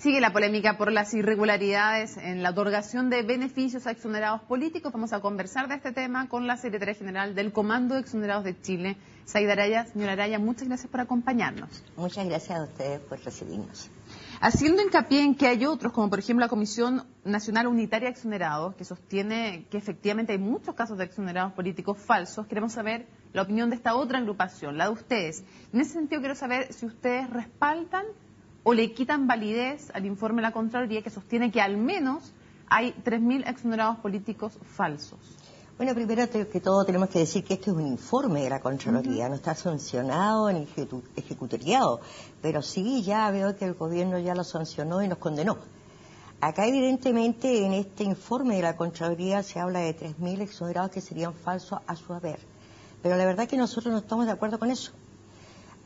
Sigue la polémica por las irregularidades en la otorgación de beneficios a exonerados políticos. Vamos a conversar de este tema con la secretaria general del Comando de Exonerados de Chile, Zaida Araya. Señora Araya, muchas gracias por acompañarnos. Muchas gracias a ustedes por recibirnos. Haciendo hincapié en que hay otros, como por ejemplo la Comisión Nacional Unitaria de Exonerados, que sostiene que efectivamente hay muchos casos de exonerados políticos falsos, queremos saber la opinión de esta otra agrupación, la de ustedes. En ese sentido quiero saber si ustedes respaldan o le quitan validez al informe de la Contraloría que sostiene que al menos hay 3.000 exonerados políticos falsos. Bueno, primero que todo tenemos que decir que este es un informe de la Contraloría, no está sancionado ni ejecutoriado, pero sí ya veo que el gobierno ya lo sancionó y nos condenó. Acá evidentemente en este informe de la Contraloría se habla de 3.000 exonerados que serían falsos a su haber, pero la verdad es que nosotros no estamos de acuerdo con eso.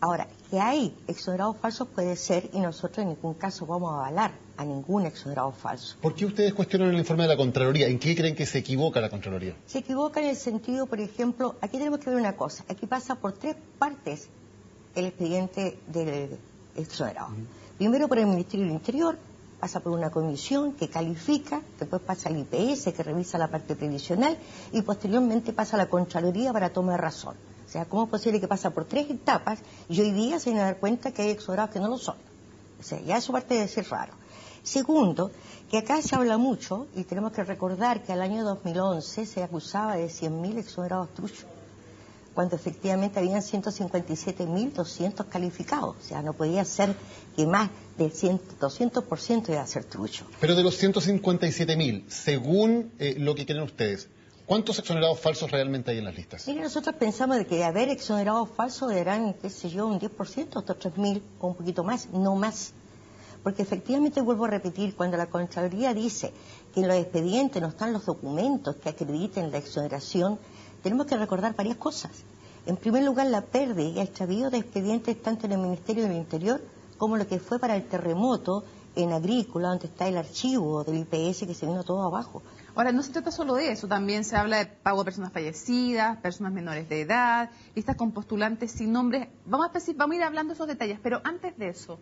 Ahora, que hay exonerados falsos puede ser, y nosotros en ningún caso vamos a avalar a ningún exonerado falso. ¿Por qué ustedes cuestionan el informe de la Contraloría? ¿En qué creen que se equivoca la Contraloría? Se equivoca en el sentido, por ejemplo, aquí tenemos que ver una cosa. Aquí pasa por 3 partes el expediente del exonerado. Primero por el Ministerio del Interior, pasa por una comisión que califica, después pasa al IPS que revisa la parte previsional y posteriormente pasa a la Contraloría para tomar razón. O sea, ¿cómo es posible que pasa por 3 etapas y hoy día se van a dar cuenta que hay exonerados que no lo son? O sea, ya eso parte de ser raro. Segundo, que acá se habla mucho, y tenemos que recordar que al año 2011 se acusaba de 100.000 exonerados truchos, cuando efectivamente habían 157.200 calificados. O sea, no podía ser que más del 200% iba a ser trucho. Pero de los 157.000, según lo que creen ustedes, ¿cuántos exonerados falsos realmente hay en las listas? Mire, nosotros pensamos de que de haber exonerados falsos eran, qué sé yo, un 10%, hasta 3.000 o un poquito más, no más. Porque efectivamente, vuelvo a repetir, cuando la Contraloría dice que en los expedientes no están los documentos que acrediten la exoneración, tenemos que recordar varias cosas. En primer lugar, la pérdida y el extravío de expedientes tanto en el Ministerio del Interior como lo que fue para el terremoto en Agrícola, donde está el archivo del IPS que se vino todo abajo. Ahora, no se trata solo de eso, también se habla de pago de personas fallecidas, personas menores de edad, listas con postulantes sin nombres. Vamos a ir hablando de esos detalles, pero antes de eso,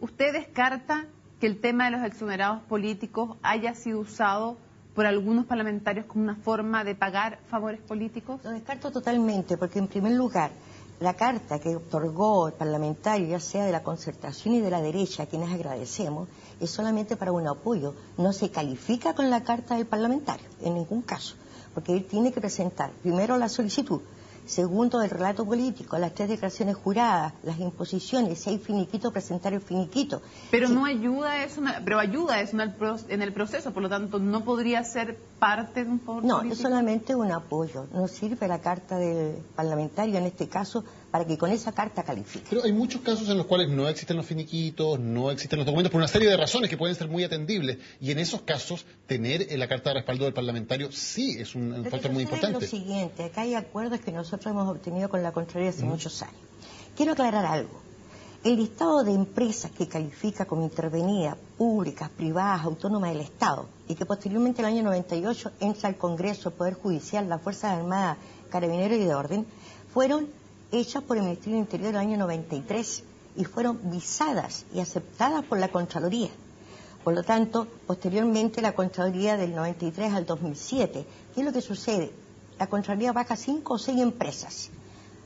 ¿usted descarta que el tema de los exonerados políticos haya sido usado por algunos parlamentarios como una forma de pagar favores políticos? Lo descarto totalmente, porque en primer lugar, la carta que otorgó el parlamentario, ya sea de la Concertación y de la derecha, a quienes agradecemos, es solamente para un apoyo. No se califica con la carta del parlamentario, en ningún caso, porque él tiene que presentar primero la solicitud, segundo el relato político, las 3 declaraciones juradas, las imposiciones, si hay finiquito, presentar el finiquito. Pero sí. no ayuda eso, pero ayuda eso en el proceso, por lo tanto no podría ser parte de un favor político. No, es solamente un apoyo, no sirve la carta del parlamentario en este caso para que con esa carta califique. Pero hay muchos casos en los cuales no existen los finiquitos, no existen los documentos, por una serie de razones que pueden ser muy atendibles, y en esos casos tener la carta de respaldo del parlamentario sí es un factor muy importante. Lo siguiente, acá hay acuerdos que nosotros hemos obtenido con la Contraloría hace muchos años. Quiero aclarar algo. El listado de empresas que califica como intervenidas, públicas, privadas, autónomas del Estado, y que posteriormente en el año 98 entra al Congreso, el Poder Judicial, las Fuerzas Armadas, Carabineros y de Orden, fueron hechas por el Ministerio del Interior del año 93 y fueron visadas y aceptadas por la Contraloría. Por lo tanto, posteriormente la Contraloría del 93 al 2007, ¿qué es lo que sucede? La Contraloría baja 5 o 6 empresas,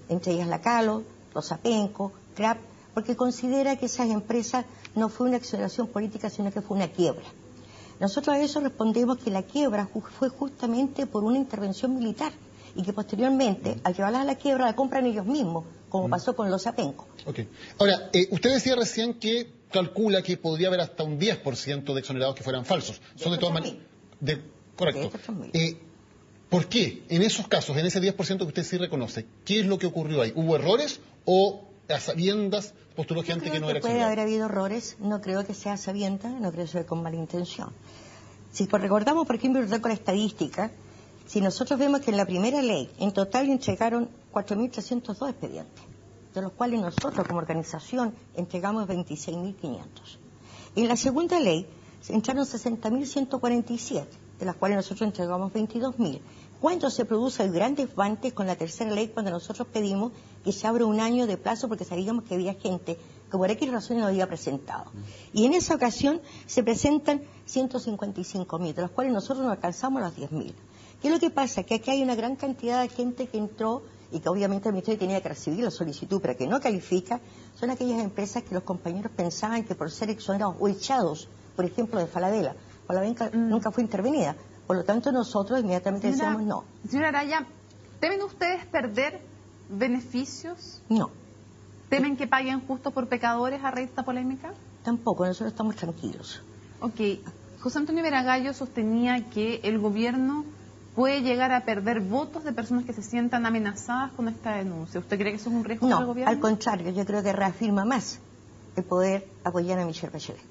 entre ellas la Calo, los Apenco, CRAP, porque considera que esas empresas no fue una exoneración política, sino que fue una quiebra. Nosotros a eso respondemos que la quiebra fue justamente por una intervención militar y que posteriormente, al llevarla a la quiebra, la compran ellos mismos, como pasó con los Apenco. Okay. Ahora, usted decía recién que calcula que podría haber hasta un 10% de exonerados que fueran falsos. Son de todas maneras... Correcto. ¿Por qué? En esos casos, en ese 10% que usted sí reconoce, ¿qué es lo que ocurrió ahí? ¿Hubo errores o a sabiendas postuló gente que no era exonerada? Puede haber habido errores, no creo que sea a sabiendas, no creo que sea con mala intención. Si recordamos, por ejemplo, con la estadística, si nosotros vemos que en la primera ley, en total entregaron 4.302 expedientes, de los cuales nosotros como organización entregamos 26.500. En la segunda ley se entraron 60.147, de las cuales nosotros entregamos 22.000. ¿Cuándo se produce el gran desbande con la tercera ley cuando nosotros pedimos que se abra un año de plazo porque sabíamos que había gente que por X razones no había presentado? Y en esa ocasión se presentan 155.000, de los cuales nosotros no alcanzamos los 10.000. ¿Qué es lo que pasa? Que aquí hay una gran cantidad de gente que entró y que obviamente el Ministerio tenía que recibir la solicitud, pero que no califica. Son aquellas empresas que los compañeros pensaban que por ser exonerados o echados, por ejemplo, de Falabella nunca fue intervenida. Por lo tanto, nosotros inmediatamente decíamos no. Señora Araya, ¿temen ustedes perder beneficios? No. ¿Temen que paguen justo por pecadores a raíz de esta polémica? Tampoco, nosotros estamos tranquilos. Ok. José Antonio Veragallo sostenía que el gobierno puede llegar a perder votos de personas que se sientan amenazadas con esta denuncia. ¿Usted cree que eso es un riesgo para el gobierno? No, al contrario, yo creo que reafirma más el poder apoyar a Michelle Bachelet.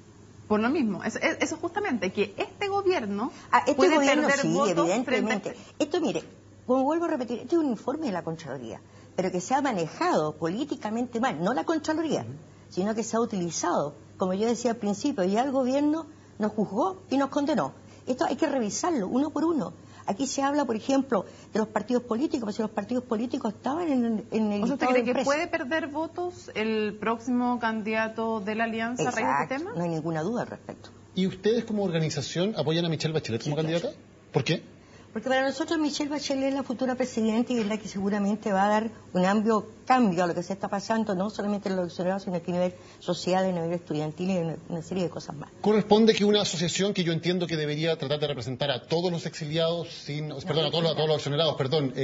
Por lo mismo, eso justamente, que este gobierno este puede gobierno, perder sí, votos evidentemente. Esto, mire, como vuelvo a repetir, este es un informe de la Contraloría, pero que se ha manejado políticamente mal, no la Contraloría, sino que se ha utilizado, como yo decía al principio, ya el gobierno nos juzgó y nos condenó. Esto hay que revisarlo uno por uno. Aquí se habla, por ejemplo, de los partidos políticos, pero si los partidos políticos estaban en el... ¿Usted cree que puede perder votos el próximo candidato de la Alianza a raíz de este tema? No hay ninguna duda al respecto. ¿Y ustedes como organización apoyan a Michelle Bachelet como candidata? ¿Por qué? Porque para nosotros Michelle Bachelet es la futura presidenta y es la que seguramente va a dar un amplio cambio a lo que se está pasando, no solamente en los exonerados, sino que a nivel social, a nivel estudiantil y una serie de cosas más. ¿Corresponde que una asociación que yo entiendo que debería tratar de representar a todos los exiliados, a todos los exonerados,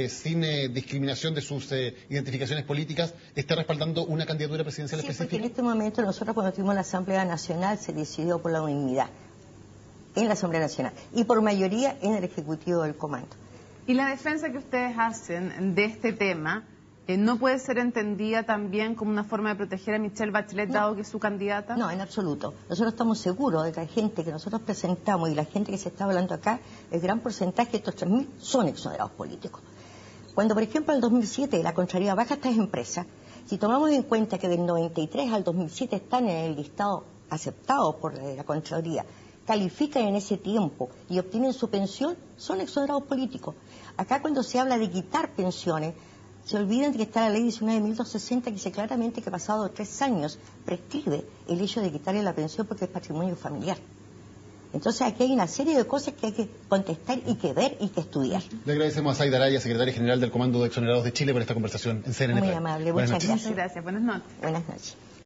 sin discriminación de sus identificaciones políticas, esté respaldando una candidatura presidencial específica? Porque en este momento nosotros cuando tuvimos la Asamblea Nacional se decidió por la unanimidad en la Asamblea Nacional y por mayoría en el Ejecutivo del Comando. ¿Y la defensa que ustedes hacen de este tema no puede ser entendida también como una forma de proteger a Michelle Bachelet, dado que es su candidata? No, en absoluto. Nosotros estamos seguros de que la gente que nosotros presentamos y la gente que se está hablando acá, el gran porcentaje de estos 3.000 son exonerados políticos. Cuando, por ejemplo, en el 2007 la Contraloría baja a estas empresas, si tomamos en cuenta que del 93 al 2007 están en el listado aceptado por la Contraloría, califican en ese tiempo y obtienen su pensión, son exonerados políticos. Acá cuando se habla de quitar pensiones, se olvidan de que está la ley 19.260 que dice claramente que pasado 3 años prescribe el hecho de quitarle la pensión porque es patrimonio familiar. Entonces aquí hay una serie de cosas que hay que contestar y que ver y que estudiar. Le agradecemos a Zaida Araya, secretaria general del Comando de Exonerados de Chile, por esta conversación en CNN. Muy amable, muchas gracias. Muchas gracias, buenas noches. Buenas noches.